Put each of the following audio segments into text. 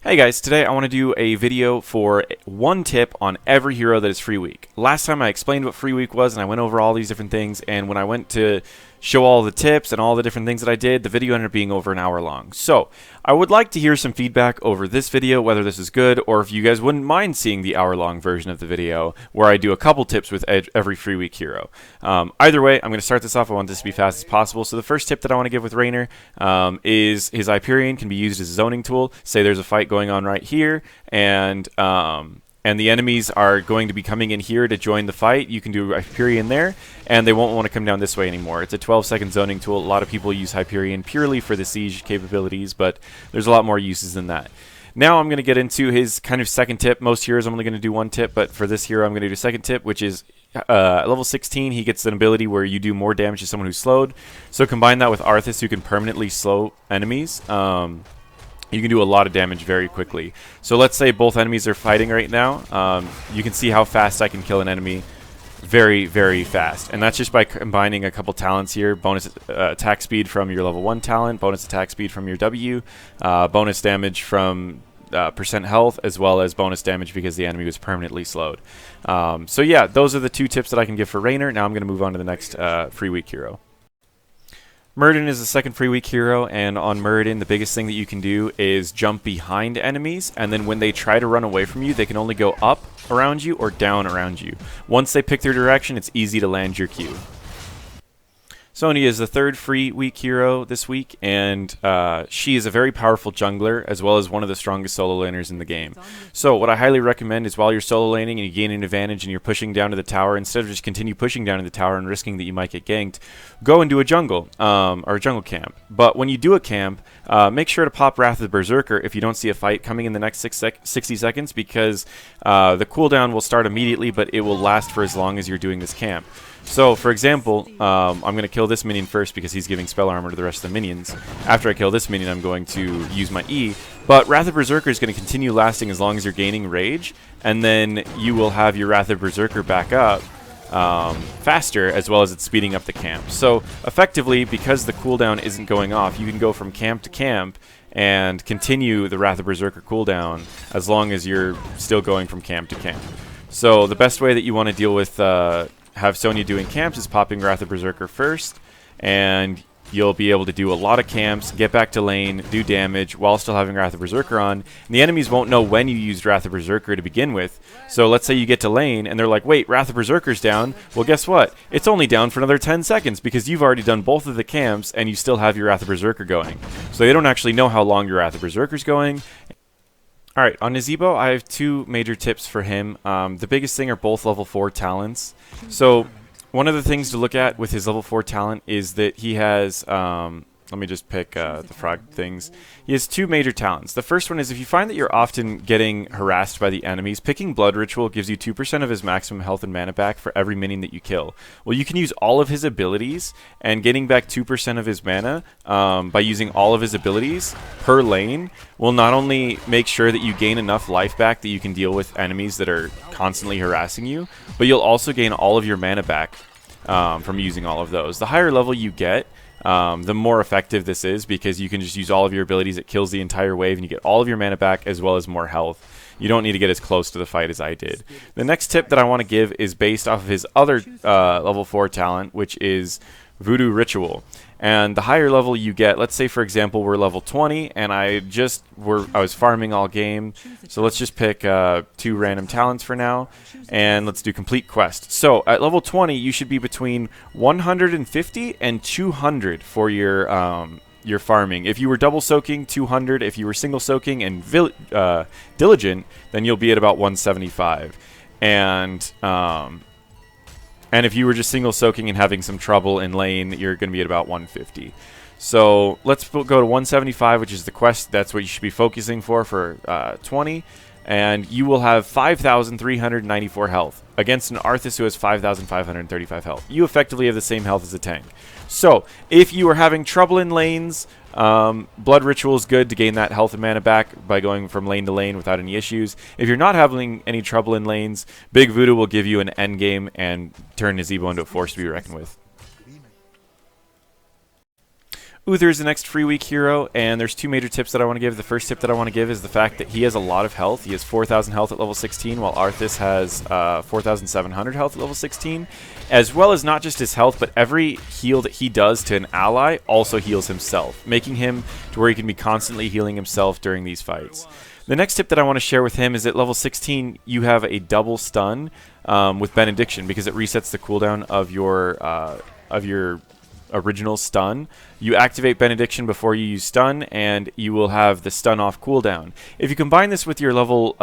Hey guys, today I want to do a video for one tip on every hero that is free week. Last time I explained what free week was and I went over all these different things, and when I went to show all the tips and all the different things that I did, the video ended up being over an hour long. So I would like to hear some feedback over this video, whether this is good or if you guys wouldn't mind seeing the hour-long version of the video where I do a couple tips with every free week hero. Either way, I'm going to start this off. I want this to be fast as possible. So the first tip that I want to give with Raynor is his Hyperion can be used as a zoning tool. Say there's a fight going on right here, and the enemies are going to be coming in here to join the fight. You can do Hyperion there, and they won't want to come down this way anymore. It's a 12-second zoning tool. A lot of people use Hyperion purely for the siege capabilities, but there's a lot more uses than that. Now I'm going to get into his kind of second tip. Most heroes I'm only going to do one tip, but for this hero I'm going to do a second tip, which is at level 16 he gets an ability where you do more damage to someone who's slowed. So combine that with Arthas, who can permanently slow enemies. You can do a lot of damage very quickly. So let's say both enemies are fighting right now. You can see how fast I can kill an enemy very, very fast. And that's just by combining a couple talents here. Bonus attack speed from your level 1 talent, bonus attack speed from your W, bonus damage from percent health, as well as bonus damage because the enemy was permanently slowed. So yeah, those are the two tips that I can give for Raynor. Now I'm going to move on to the next free week hero. Muradin is the second free week hero, and on Muradin the biggest thing that you can do is jump behind enemies, and then when they try to run away from you, they can only go up around you or down around you. Once they pick their direction, it's easy to land your Q. Sonya is the third free week hero this week, and she is a very powerful jungler as well as one of the strongest solo laners in the game. So what I highly recommend is while you're solo laning and you gain an advantage and you're pushing down to the tower, instead of just continue pushing down to the tower and risking that you might get ganked, go and do a jungle or a jungle camp. But when you do a camp, make sure to pop Wrath of the Berzerker if you don't see a fight coming in the next 60 seconds, because the cooldown will start immediately, but it will last for as long as you're doing this camp. So, for example, I'm going to kill this minion first because he's giving spell armor to the rest of the minions. After I kill this minion, I'm going to use my E. But Wrath of Berzerker is going to continue lasting as long as you're gaining rage, and then you will have your Wrath of Berzerker back up faster, as well as it's speeding up the camp. So, effectively, because the cooldown isn't going off, you can go from camp to camp and continue the Wrath of Berzerker cooldown as long as you're still going from camp to camp. So, the best way that you want to deal with have Sonya doing camps is popping Wrath of Berzerker first, and you'll be able to do a lot of camps, get back to lane, do damage while still having Wrath of Berzerker on. And the enemies won't know when you used Wrath of Berzerker to begin with. So let's say you get to lane and they're like, wait, Wrath of Berzerker's down. Well, guess what? It's only down for another 10 seconds because you've already done both of the camps and you still have your Wrath of Berzerker going. So they don't actually know how long your Wrath of Berzerker's going. Alright, on Nazeebo, I have two major tips for him. The biggest thing are both level 4 talents. So, one of the things to look at with his level 4 talent is that he has, let me just pick the frog things. He has two major talents. The first one is if you find that you're often getting harassed by the enemies, picking Blood Ritual gives you 2% of his maximum health and mana back for every minion that you kill. Well, you can use all of his abilities, and getting back 2% of his mana by using all of his abilities per lane will not only make sure that you gain enough life back that you can deal with enemies that are constantly harassing you, but you'll also gain all of your mana back from using all of those. The higher level you get, the more effective this is, because you can just use all of your abilities. It kills the entire wave and you get all of your mana back as well as more health. You don't need to get as close to the fight as I did. The next tip that I want to give is based off of his other level 4 talent, which is Voodoo Ritual. And the higher level you get, let's say for example we're level 20 and I was farming all game, so let's just pick two random talents for now and let's do complete quest. So at level 20 you should be between 150 and 200 for your farming. If you were double soaking, 200. If you were single soaking and diligent, then you'll be at about 175. And if you were just single soaking and having some trouble in lane, you're going to be at about 150. So let's go to 175, which is the quest. That's what you should be focusing for 20. And you will have 5,394 health against an Arthas who has 5,535 health. You effectively have the same health as a tank. So if you are having trouble in lanes, Blood Ritual is good to gain that health and mana back by going from lane to lane without any issues. If you're not having any trouble in lanes, Big Voodoo will give you an end game and turn Nazeebo into a force to be reckoned with. Uther is the next free week hero, and there's two major tips that I want to give. The first tip that I want to give is the fact that he has a lot of health. He has 4,000 health at level 16, while Arthas has 4,700 health at level 16, as well as not just his health, but every heal that he does to an ally also heals himself, making him to where he can be constantly healing himself during these fights. The next tip that I want to share with him is at level 16, you have a double stun with Benediction, because it resets the cooldown of your original stun. You activate Benediction before you use stun, and you will have the stun off cooldown. If you combine this with your level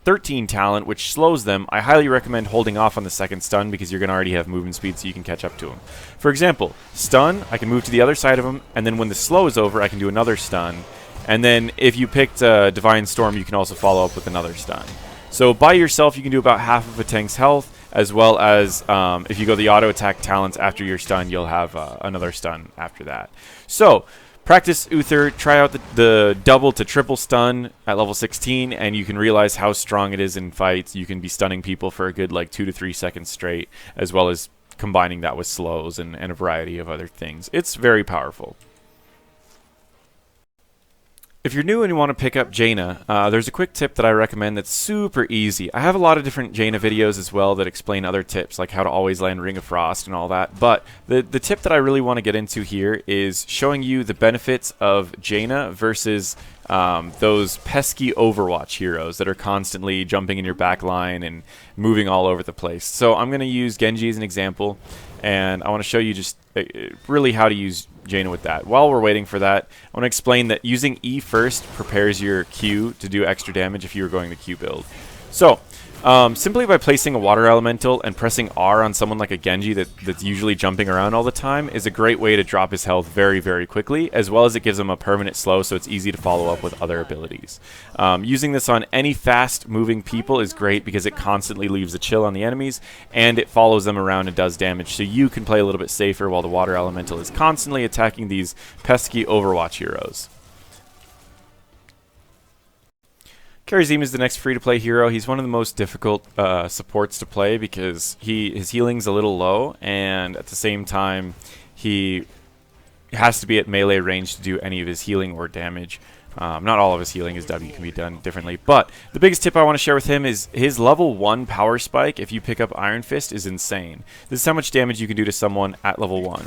13 talent, which slows them, I highly recommend holding off on the second stun, because you're going to already have movement speed so you can catch up to him. For example, stun, I can move to the other side of him, and then when the slow is over, I can do another stun. And then if you picked Divine Storm, you can also follow up with another stun. So by yourself, you can do about half of a tank's health, as well as if you go the auto attack talents after your stun, you'll have another stun after that. So practice Uther, try out the double to triple stun at level 16, and you can realize how strong it is in fights. You can be stunning people for a good like 2 to 3 seconds straight, as well as combining that with slows and a variety of other things. It's very powerful. If you're new and you want to pick up Jaina, there's a quick tip that I recommend that's super easy. I have a lot of different Jaina videos as well that explain other tips, like how to always land Ring of Frost and all that. But the tip that I really want to get into here is showing you the benefits of Jaina versus those pesky Overwatch heroes that are constantly jumping in your back line and moving all over the place. So I'm going to use Genji as an example, and I want to show you just really how to use Jaina with that. While we're waiting for that, I want to explain that using E first prepares your Q to do extra damage if you were going the Q build. So simply by placing a water elemental and pressing R on someone like a Genji that's usually jumping around all the time is a great way to drop his health very, very quickly, as well as it gives him a permanent slow, so it's easy to follow up with other abilities. Using this on any fast moving people is great because it constantly leaves a chill on the enemies, and it follows them around and does damage, so you can play a little bit safer while the water elemental is constantly attacking these pesky Overwatch heroes. Karazim is the next free-to-play hero. He's one of the most difficult supports to play because his healing's a little low, and at the same time, he has to be at melee range to do any of his healing or damage. Not all of his healing, his W can be done differently. But the biggest tip I want to share with him is his level 1 power spike, if you pick up Iron Fist, is insane. This is how much damage you can do to someone at level 1.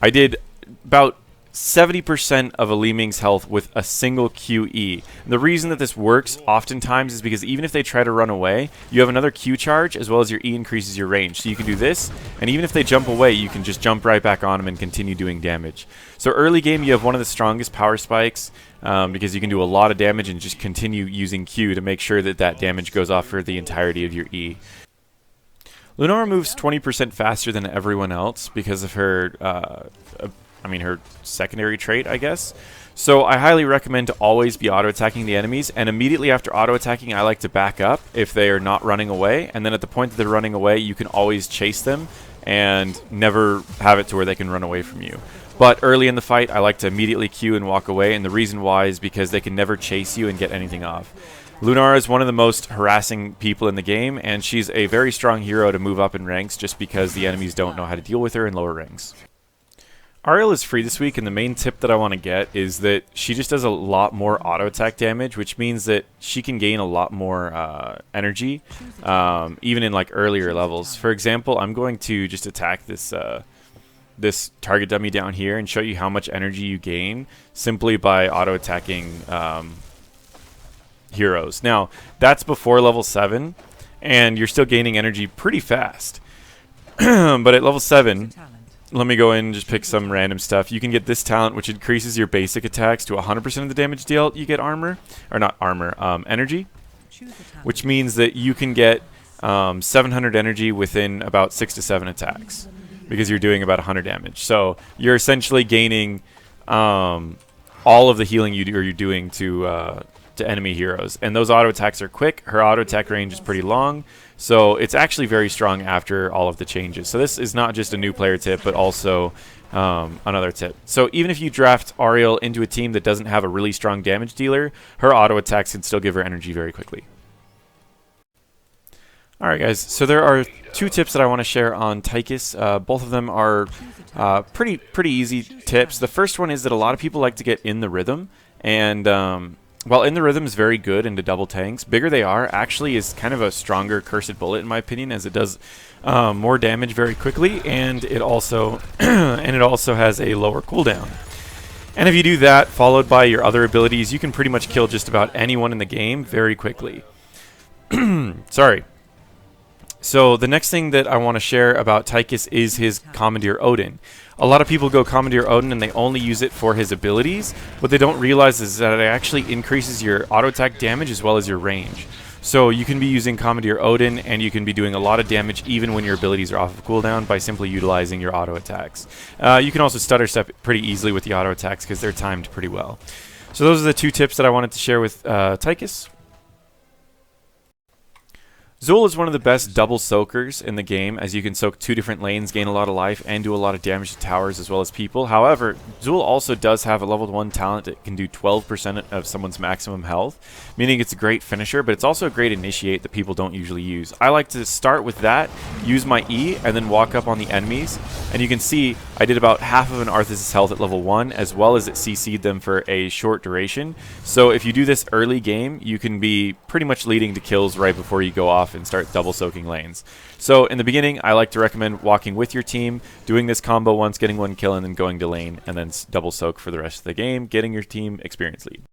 I did about 70% of a Li Ming's health with a single QE. And the reason that this works oftentimes is because even if they try to run away, you have another Q charge as well as your E increases your range. So you can do this, and even if they jump away, you can just jump right back on them and continue doing damage. So early game, you have one of the strongest power spikes because you can do a lot of damage and just continue using Q to make sure that that damage goes off for the entirety of your E. Raynor moves 20% faster than everyone else because of her her secondary trait, I guess. So I highly recommend to always be auto-attacking the enemies, and immediately after auto-attacking, I like to back up if they are not running away, and then at the point that they're running away, you can always chase them and never have it to where they can run away from you. But early in the fight, I like to immediately Q and walk away, and the reason why is because they can never chase you and get anything off. Lunar is one of the most harassing people in the game, and she's a very strong hero to move up in ranks just because the enemies don't know how to deal with her in lower ranks. Ariel is free this week, and the main tip that I want to get is that she just does a lot more auto attack damage, which means that she can gain a lot more energy, even in like earlier levels. For example, I'm going to just attack this this target dummy down here and show you how much energy you gain simply by auto attacking heroes. Now, that's before level 7, and you're still gaining energy pretty fast. But at level 7, let me go in and just pick some random stuff. You can get this talent, which increases your basic attacks to 100% of the damage dealt. You get armor, or not armor, energy, which means that you can get 700 energy within about 6 to 7 attacks because you're doing about 100 damage. So you're essentially gaining all of the healing you're doing to enemy heroes, and those auto attacks are quick. Her auto attack range is pretty long, so it's actually very strong after all of the changes. So this is not just a new player tip, but also another tip. So even if you draft Ariel into a team that doesn't have a really strong damage dealer, her auto attacks can still give her energy very quickly. Alright guys, so there are two tips that I want to share on Tychus. Both of them are pretty easy tips. The first one is that a lot of people like to get in the rhythm, and while in the rhythm is very good into double tanks, bigger they are actually is kind of a stronger Cursed Bullet in my opinion, as it does more damage very quickly, and it also has a lower cooldown. And if you do that, followed by your other abilities, you can pretty much kill just about anyone in the game very quickly. Sorry. So the next thing that I want to share about Tychus is his Commandeer Odin. A lot of people go Commandeer Odin and they only use it for his abilities. What they don't realize is that it actually increases your auto attack damage as well as your range. So you can be using Commandeer Odin and you can be doing a lot of damage even when your abilities are off of cooldown by simply utilizing your auto attacks. You can also stutter step pretty easily with the auto attacks because they're timed pretty well. So those are the two tips that I wanted to share with Tychus. Zul is one of the best double soakers in the game, as you can soak two different lanes, gain a lot of life, and do a lot of damage to towers as well as people. However, Zul also does have a level 1 talent that can do 12% of someone's maximum health, meaning it's a great finisher, but it's also a great initiate that people don't usually use. I like to start with that, use my E, and then walk up on the enemies, and you can see I did about half of an Arthas' health at level 1, as well as it CC'd them for a short duration. So if you do this early game, you can be pretty much leading to kills right before you go off and start double soaking lanes. So in the beginning, I like to recommend walking with your team, doing this combo once, getting one kill, and then going to lane, and then double soak for the rest of the game, getting your team experience lead.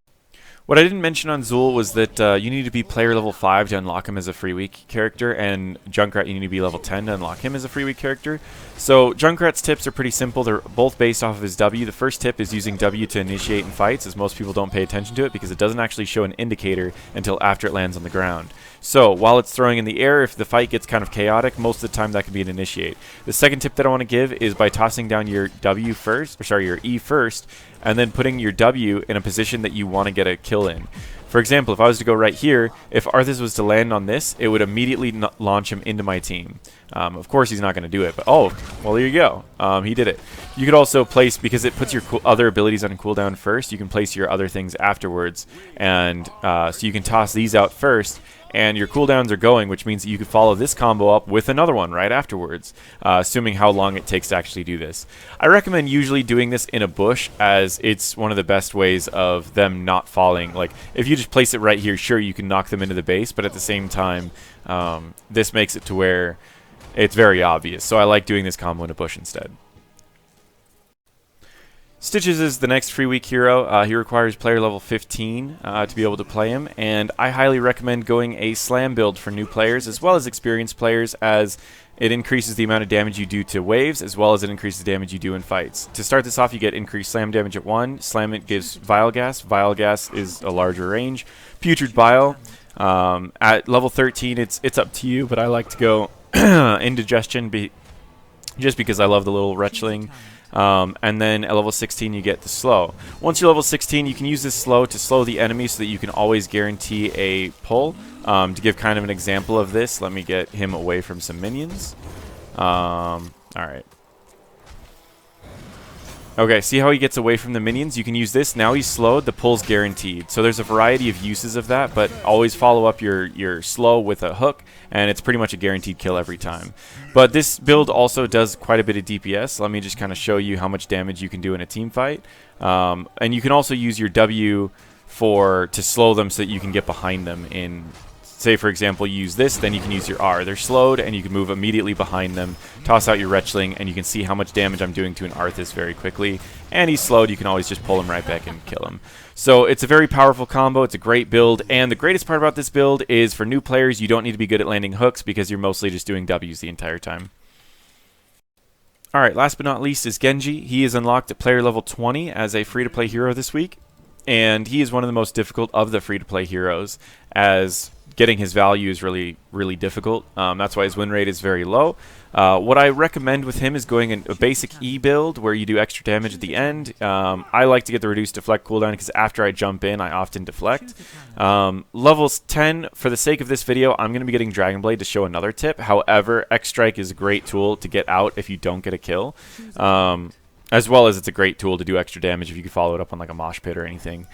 What I didn't mention on Zul was that you need to be player level 5 to unlock him as a free week character, and Junkrat you need to be level 10 to unlock him as a free week character. So Junkrat's tips are pretty simple. They're both based off of his W. The first tip is using W to initiate in fights, as most people don't pay attention to it because it doesn't actually show an indicator until after it lands on the ground. So while it's throwing in the air, if the fight gets kind of chaotic, most of the time that can be an initiate. The second tip that I want to give is by tossing down your W first, or sorry, your E first, and then putting your W in a position that you want to get a kill in. For example, if I was to go right here, if Arthas was to land on this, it would immediately launch him into my team. Of course, he's not going to do it, but oh, well, there you go. He did it. You could also place, because it puts your other abilities on cooldown first, you can place your other things afterwards, and so you can toss these out first, and your cooldowns are going, which means that you could follow this combo up with another one right afterwards, assuming how long it takes to actually do this. I recommend usually doing this in a bush, as it's one of the best ways of them not falling. Like, if you just place it right here, sure, you can knock them into the base, but at the same time, this makes it to where it's very obvious. So I like doing this combo in a bush instead. Stitches is the next free week hero. He requires player level 15 to be able to play him, and I highly recommend going a slam build for new players as well as experienced players, as it increases the amount of damage you do to waves as well as it increases the damage you do in fights. To start this off, you get increased slam damage at 1. Slam it gives Vile Gas. Vile Gas is a larger range. Putrid Bile. At level 13, it's up to you, but I like to go Indigestion just because I love the little retchling. And then at level 16 you get the slow. Once you're level 16, you can use this slow to slow the enemy so that you can always guarantee a pull. To give kind of an example of this, let me get him away from some minions. Alright. Okay, see how he gets away from the minions? You can use this. Now he's slowed, the pull's guaranteed. So there's a variety of uses of that, but always follow up your slow with a hook, and it's pretty much a guaranteed kill every time. But this build also does quite a bit of DPS. Let me just kind of show you how much damage you can do in a team fight. And you can also use your W to slow them so that you can get behind them in... Say, for example, you use this, then you can use your R. They're slowed, and you can move immediately behind them, toss out your Retchling, and you can see how much damage I'm doing to an Arthas very quickly. And he's slowed, you can always just pull him right back and kill him. So it's a very powerful combo, it's a great build, and the greatest part about this build is for new players, you don't need to be good at landing hooks because you're mostly just doing Ws the entire time. Alright, last but not least is Genji. He is unlocked at player level 20 as a free-to-play hero this week, and he is one of the most difficult of the free-to-play heroes, as getting his value is really, really difficult. That's why his win rate is very low. What I recommend with him is going in a basic E build where you do extra damage at the end. I like to get the reduced deflect cooldown because after I jump in, I often deflect. Levels 10, for the sake of this video, I'm going to be getting Dragon Blade to show another tip. However, X-Strike is a great tool to get out if you don't get a kill. As well as it's a great tool to do extra damage if you can follow it up on like a mosh pit or anything.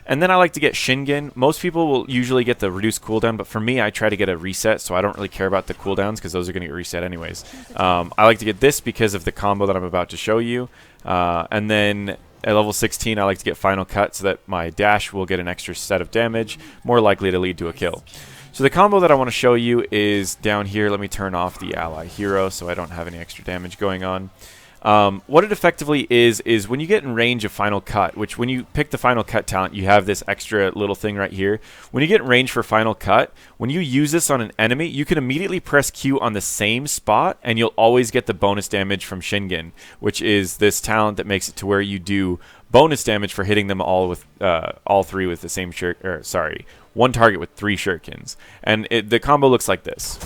And then I like to get Shingen. Most people will usually get the reduced cooldown, but for me, I try to get a reset, so I don't really care about the cooldowns because those are going to get reset anyways. I like to get this because of the combo that I'm about to show you. And then at level 16, I like to get Final Cut so that my dash will get an extra set of damage, more likely to lead to a kill. So the combo that I want to show you is down here. Let me turn off the ally hero so I don't have any extra damage going on. What it effectively is when you get in range of Final Cut, which when you pick the Final Cut talent, you have this extra little thing right here. When you get in range for Final Cut, when you use this on an enemy, you can immediately press Q on the same spot, and you'll always get the bonus damage from Shingen, which is this talent that makes it to where you do bonus damage for hitting them all with all three with the same one target with 3 shurikens. And the combo looks like this.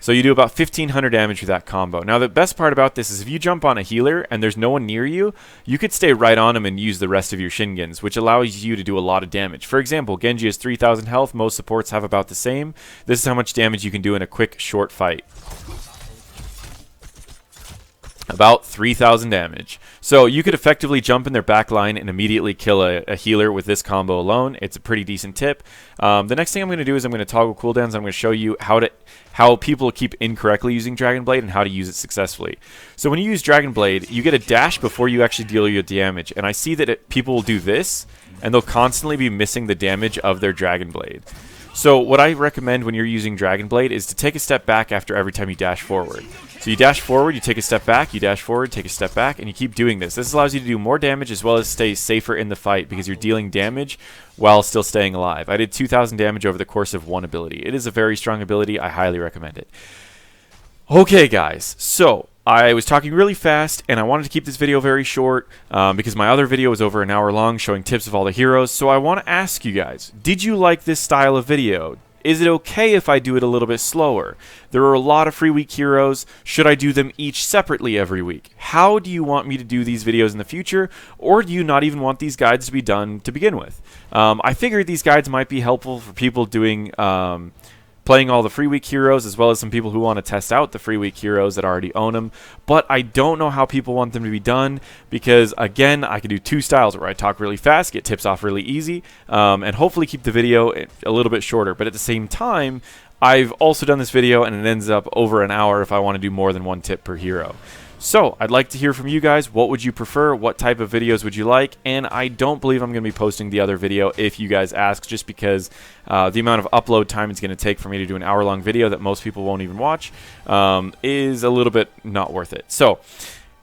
So you do about 1,500 damage with that combo. Now the best part about this is if you jump on a healer and there's no one near you, you could stay right on him and use the rest of your Shingens, which allows you to do a lot of damage. For example, Genji has 3,000 health, most supports have about the same. This is how much damage you can do in a quick, short fight. About 3,000 damage. So you could effectively jump in their back line and immediately kill a healer with this combo alone. It's a pretty decent tip. The next thing I'm going to do is I'm going to toggle cooldowns. I'm going to show you how people keep incorrectly using Dragon Blade and how to use it successfully. So when you use Dragon Blade, you get a dash before you actually deal your damage. And I see that people will do this, and they'll constantly be missing the damage of their Dragon Blade. So what I recommend when you're using Dragon Blade is to take a step back after every time you dash forward. So you dash forward, you take a step back, you dash forward, take a step back, and you keep doing this. This allows you to do more damage as well as stay safer in the fight because you're dealing damage while still staying alive. I did 2,000 damage over the course of one ability. It is a very strong ability. I highly recommend it. Okay, guys. So I was talking really fast, and I wanted to keep this video very short because my other video was over an hour long showing tips of all the heroes. So I want to ask you guys, did you like this style of video? Is it okay if I do it a little bit slower? There are a lot of free week heroes. Should I do them each separately every week? How do you want me to do these videos in the future? Or do you not even want these guides to be done to begin with? I figured these guides might be helpful for people doing playing all the free week heroes, as well as some people who want to test out the free week heroes that already own them. But I don't know how people want them to be done because, again, I can do 2 styles where I talk really fast, get tips off really easy, and hopefully keep the video a little bit shorter. But at the same time, I've also done this video and it ends up over an hour if I want to do more than 1 tip per hero. So I'd like to hear from you guys. What would you prefer? What type of videos would you like? And I don't believe I'm going to be posting the other video if you guys ask, just because the amount of upload time it's going to take for me to do an hour-long video that most people won't even watch is a little bit not worth it. So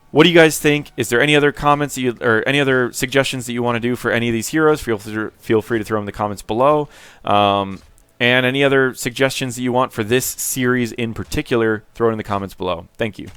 what do you guys think? Is there any other comments or any other suggestions that you want to do for any of these heroes? Feel free to throw them in the comments below. And any other suggestions that you want for this series in particular, throw it in the comments below. Thank you.